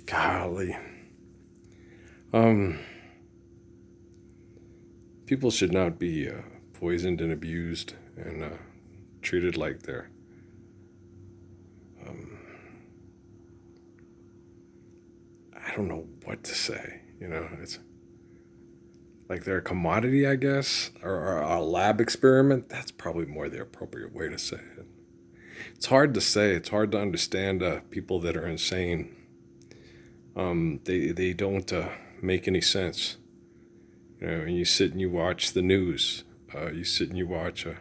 Golly. People should not be poisoned and abused and treated like they're I don't know what to say. It's like they're a commodity, I guess, or a lab experiment. That's probably more the appropriate way to say it. It's hard to say. It's hard to understand people that are insane. They don't make any sense. And you sit and you watch the news. You sit and you watch. I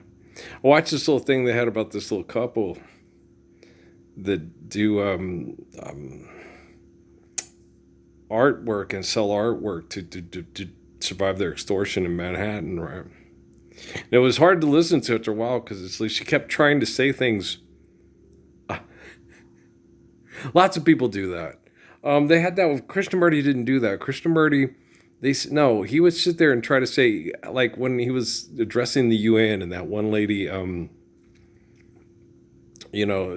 watched this little thing they had about this little couple that do artwork and sell artwork to survive their extortion in Manhattan, right? And it was hard to listen to after a while because it's like she kept trying to say things. Lots of people do that. They had that with Krishnamurti. Didn't do that. Krishnamurti, no, he would sit there and try to say, like when he was addressing the UN, and that one lady,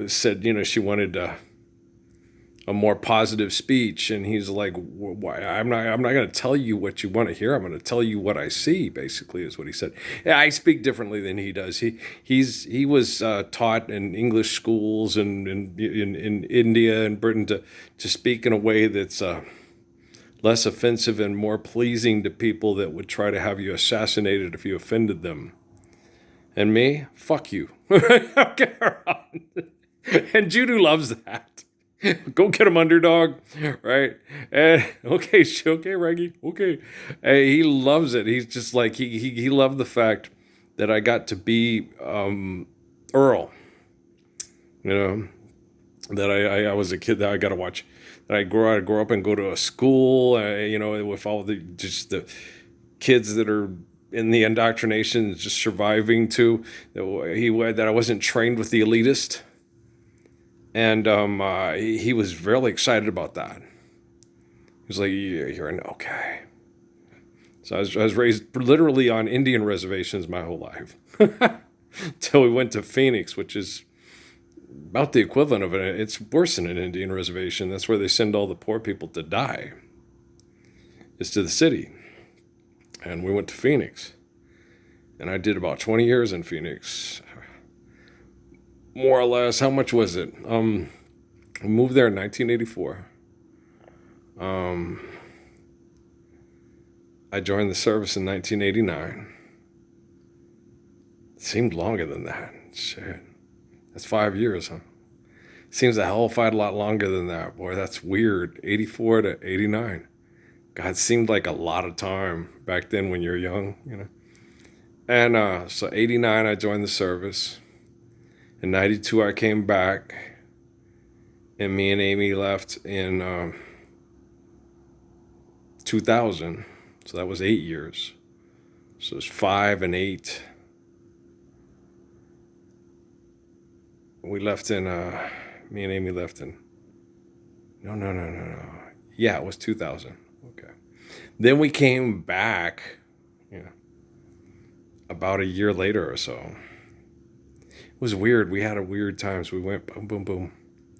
said, she wanted a more positive speech, and he's like, "Why? I'm not going to tell you what you want to hear. I'm going to tell you what I see." Basically, is what he said. Yeah, I speak differently than he does. He was taught in English schools and in India and Britain to speak in a way that's less offensive and more pleasing to people that would try to have you assassinated if you offended them. And me, fuck you. Okay, and Judo loves that. Go get him, underdog, right? And okay, Reggie, okay. He loves it. He's just like he loved the fact that I got to be Earl. That I was a kid that I got to watch. That I grow up and go to a school. With all the kids that are in the indoctrination, just surviving to that I wasn't trained with the elitist. And he was really excited about that. He was like, "You're okay." So I was raised literally on Indian reservations my whole life, until we went to Phoenix, which is about the equivalent of it. It's worse than an Indian reservation. That's where they send all the poor people to die. It's to the city, and we went to Phoenix, and I did about 20 years in Phoenix. More or less. How much was it? We moved there in 1984. I joined the service in 1989. It seemed longer than that. Shit. That's 5 years, huh? Seems a hell of a lot longer than that. Boy, that's weird. 84 to 89. God, it seemed like a lot of time back then when you're young. And so 89, I joined the service. In 92, I came back, and me and Amy left in 2000. So that was 8 years. So it's 5 and 8. We left in, me and Amy left in, no. Yeah, it was 2000. Okay. Then we came back, about a year later or so. It was weird. We had a weird time. So we went boom, boom, boom.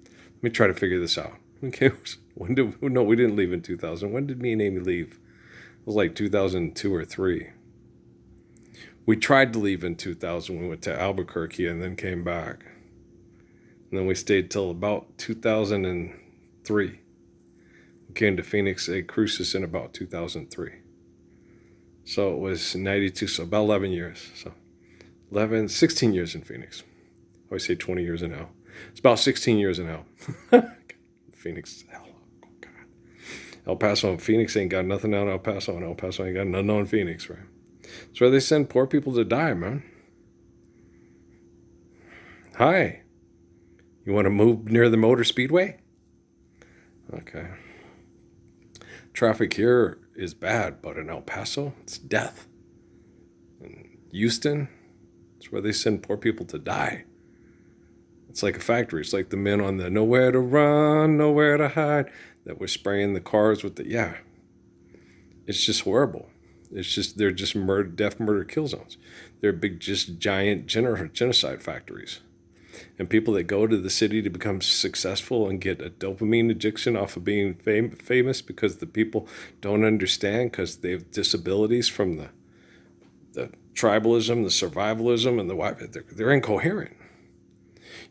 Let me try to figure this out. Okay. We didn't leave in 2000. When did me and Amy leave? It was like 2002 or 3. We tried to leave in 2000. We went to Albuquerque and then came back. And then we stayed till about 2003. We came to Phoenix, Cruces in about 2003. So it was 92, so about 11 years. So 16 years in Phoenix. I always say 20 years in hell. It's about 16 years in hell. Phoenix, hell. Oh, God. El Paso and Phoenix ain't got nothing on El Paso, and El Paso ain't got nothing on Phoenix, right? That's where they send poor people to die, man. Hi. You want to move near the Motor Speedway? Okay. Traffic here is bad, but in El Paso, it's death. In Houston, it's where they send poor people to die. It's like a factory. It's like the men on the nowhere to run, nowhere to hide that were spraying the cars with the, yeah. It's just horrible. They're just death, murder, kill zones. They're big, just giant genocide factories. And people that go to the city to become successful and get a dopamine addiction off of being famous because the people don't understand because they have disabilities from the tribalism, the survivalism, and they're incoherent.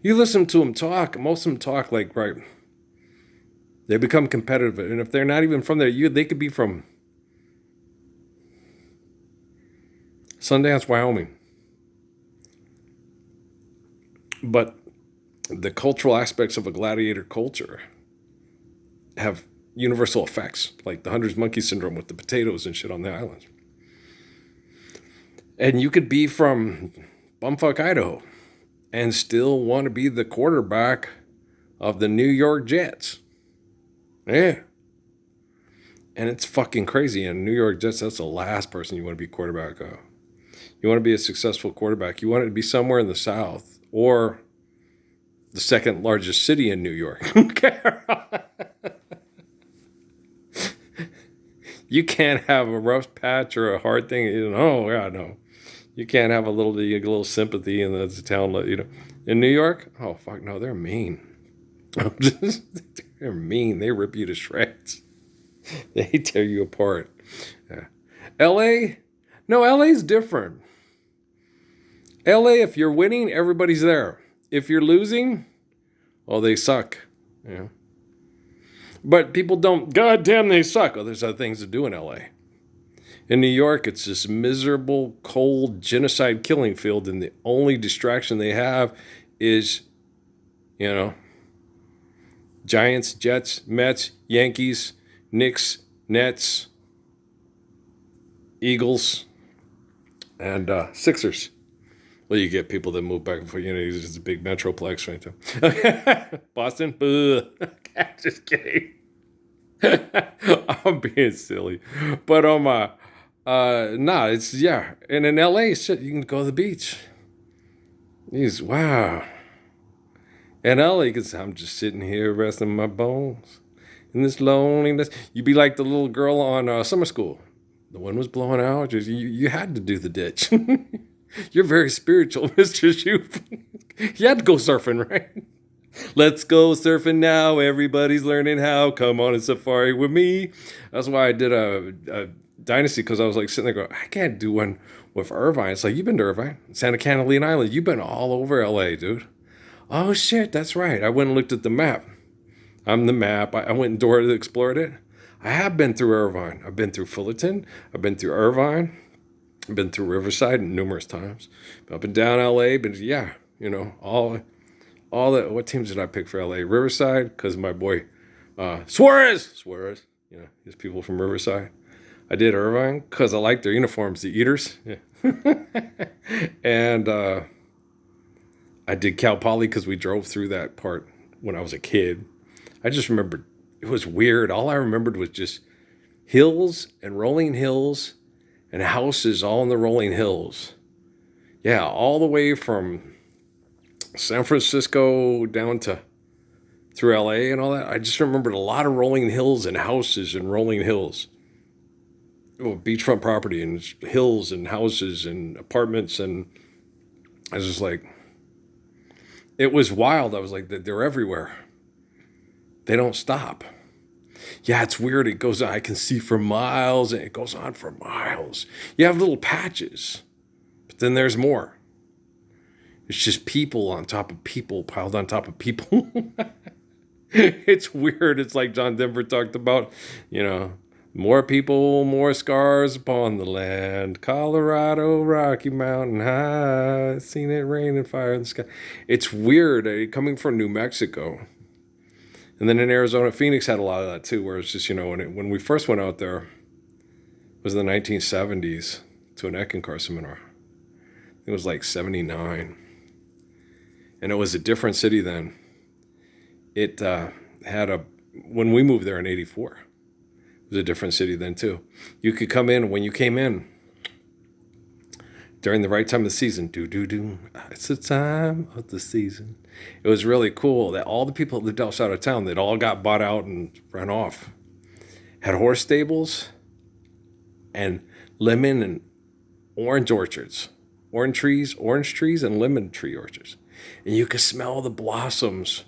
You listen to them talk, most of them talk like, right, they become competitive. And if they're not even from there, they could be from Sundance, Wyoming. But the cultural aspects of a gladiator culture have universal effects, like the Hunter's Monkey Syndrome with the potatoes and shit on the islands. And you could be from bumfuck Idaho and still want to be the quarterback of the New York Jets. Yeah. And it's fucking crazy. And New York Jets, that's the last person you want to be quarterback of. You want to be a successful quarterback. You want it to be somewhere in the South or the second largest city in New York. You can't have a rough patch or a hard thing. Oh, yeah, no. You can't have a little sympathy in the town. In New York, oh, fuck, no, they're mean. They're mean. They rip you to shreds. They tear you apart. Yeah. L.A.? No, L.A.'s different. L.A., if you're winning, everybody's there. If you're losing, oh, they suck. Yeah. But people don't, God damn, they suck. Oh, there's other things to do in L.A. In New York, it's this miserable, cold, genocide killing field, and the only distraction they have is, Giants, Jets, Mets, Yankees, Knicks, Nets, Eagles, and Sixers. Well, you get people that move back and forth. It's just a big metroplex right there. Boston? Just kidding. I'm being silly. But it's, yeah. And in LA, shit, you can go to the beach. Wow. In LA, because I'm just sitting here resting my bones in this loneliness. You'd be like the little girl on Summer School. The wind was blowing out. You had to do the ditch. You're very spiritual, Mr. Shoup. You had to go surfing, right? Let's go surfing now. Everybody's learning how. Come on a safari with me. That's why I did a Dynasty, because I was like sitting there going, I can't do one with Irvine. It's like, you've been to Irvine, Santa Catalina Island. You've been all over LA, dude. Oh, shit, that's right. I went and looked at the map. I'm the map. I went and Dora explored it. I have been through Irvine. I've been through Fullerton. I've been through Irvine. I've been through Riverside numerous times. Up and down LA, but yeah, all the, what teams did I pick for LA? Riverside, because my boy Suarez, there's people from Riverside. I did Irvine because I like their uniforms, the Eaters. Yeah. And I did Cal Poly because we drove through that part when I was a kid. I just remembered it was weird. All I remembered was just hills and rolling hills and houses all in the rolling hills. Yeah, all the way from San Francisco down to through LA and all that. I just remembered a lot of rolling hills and houses and rolling hills. Beachfront property and hills and houses and apartments. And I was just like, it was wild. I was like, they're everywhere. They don't stop. Yeah, it's weird. It goes on. I can see for miles, and it goes on for miles. You have little patches, but then there's more. It's just people on top of people piled on top of people. It's weird. It's like John Denver talked about, more people, more scars upon the land. Colorado, Rocky Mountain High. Seen it rain and fire in the sky. It's weird coming from New Mexico. And then in Arizona, Phoenix had a lot of that too, where it's just, when we first went out there, it was in the 1970s to an Eckankar seminar. It was like 79. And it was a different city then. It when we moved there in 84, it was a different city then too. You could come in, when you came in, during the right time of the season, it's the time of the season. It was really cool that all the people that lived outside of town, that all got bought out and ran off, had horse stables and lemon and orange orchards, orange trees and lemon tree orchards. and you could smell the blossoms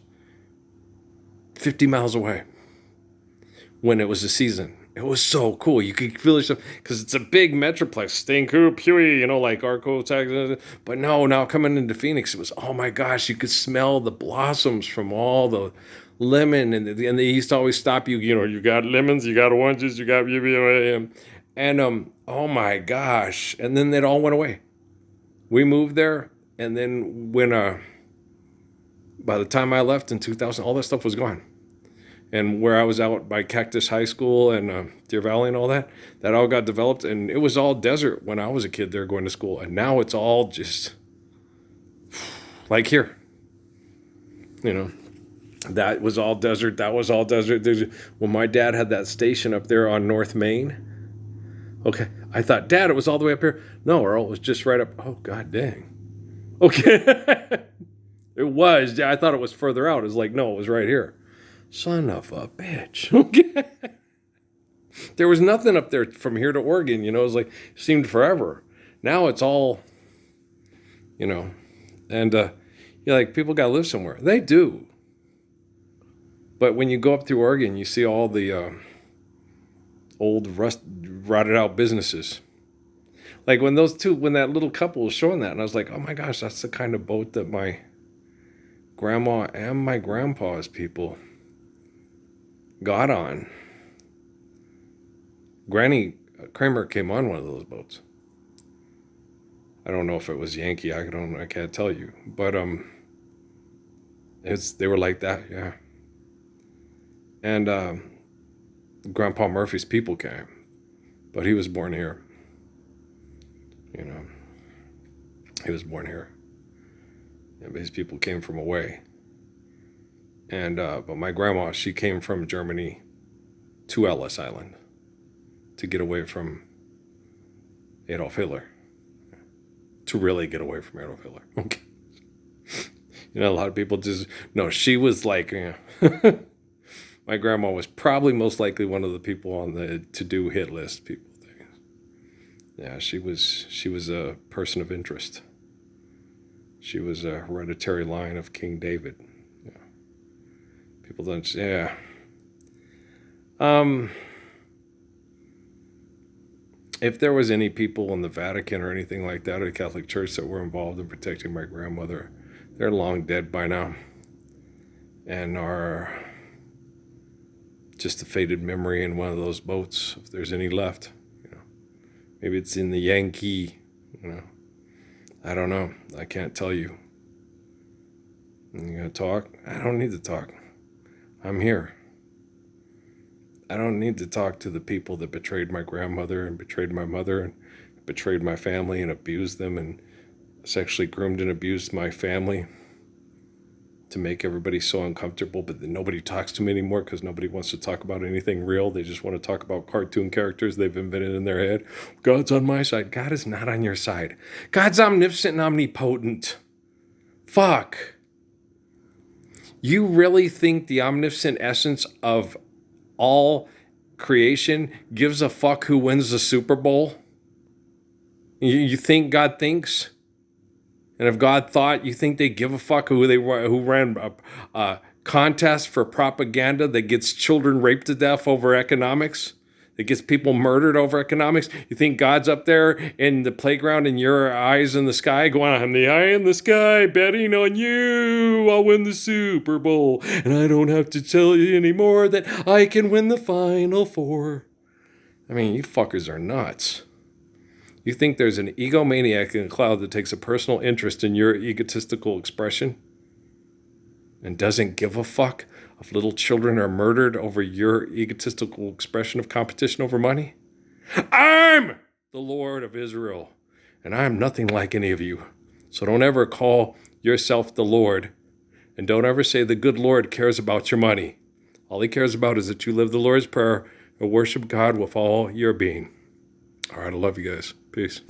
50 miles away when it was the season. It was so cool. You could feel yourself, because it's a big metroplex. Stinku, Pewee, like Arco, Texas. But no, now coming into Phoenix, it was, oh my gosh, you could smell the blossoms from all the lemon. And they used to always stop you, you got lemons, you got oranges, you got, oh my gosh. And then it all went away. We moved there. And then when, by the time I left in 2000, all that stuff was gone. And where I was out by Cactus High School and Deer Valley and all that all got developed. And it was all desert when I was a kid there going to school. And now it's all just like here. That was all desert. That was all desert. When my dad had that station up there on North Main, okay, I thought, Dad, it was all the way up here. No, Earl, it was just right up. Oh, God dang. Okay. It was. Yeah, I thought it was further out. It was like, no, it was right here. Son of a bitch. Okay. There was nothing up there from here to Oregon, it was like, it seemed forever. Now it's all, and you're like, people got to live somewhere. They do. But when you go up through Oregon, you see all the old rotted out businesses. Like when that little couple was showing that, and I was like, oh my gosh, that's the kind of boat that my grandma and my grandpa's people got on. Granny Kramer came on one of those boats. I don't know if it was Yankee. I can't tell you. But they were like that, yeah. And Grandpa Murphy's people came, but he was born here. He was born here. Yeah, but his people came from away. And but my grandma, she came from Germany to Ellis Island to get away from Adolf Hitler. To really get away from Adolf Hitler. Okay. A lot of people she was like, my grandma was probably most likely one of the people on the to-do hit list people things. Yeah, she was a person of interest. She was a hereditary line of King David. People don't, yeah. If there was any people in the Vatican or anything like that, or the Catholic Church that were involved in protecting my grandmother, they're long dead by now. And are just a faded memory in one of those boats, if there's any left. Maybe it's in the Yankee, I don't know. I can't tell you. You gonna talk? I don't need to talk. I'm here. I don't need to talk to the people that betrayed my grandmother and betrayed my mother and betrayed my family and abused them and sexually groomed and abused my family to make everybody so uncomfortable, but then nobody talks to me anymore because nobody wants to talk about anything real. They just want to talk about cartoon characters they've invented in their head. God's on my side. God is not on your side. God's omnipotent and omnipotent. Fuck. You really think the omnipotent essence of all creation gives a fuck who wins the Super Bowl? You think God thinks? And if God thought, you think they give a fuck who ran a contest for propaganda that gets children raped to death over economics? That gets people murdered over economics? You think God's up there in the playground and your eyes in the sky going, I'm the eye in the sky betting on you. I'll win the Super Bowl. And I don't have to tell you anymore that I can win the Final Four. I mean, you fuckers are nuts. You think there's an egomaniac in a cloud that takes a personal interest in your egotistical expression and doesn't give a fuck if little children are murdered over your egotistical expression of competition over money? I'm the Lord of Israel, and I'm nothing like any of you. So don't ever call yourself the Lord, and don't ever say the good Lord cares about your money. All he cares about is that you live the Lord's Prayer and worship God with all your being. All right, I love you guys. Peace.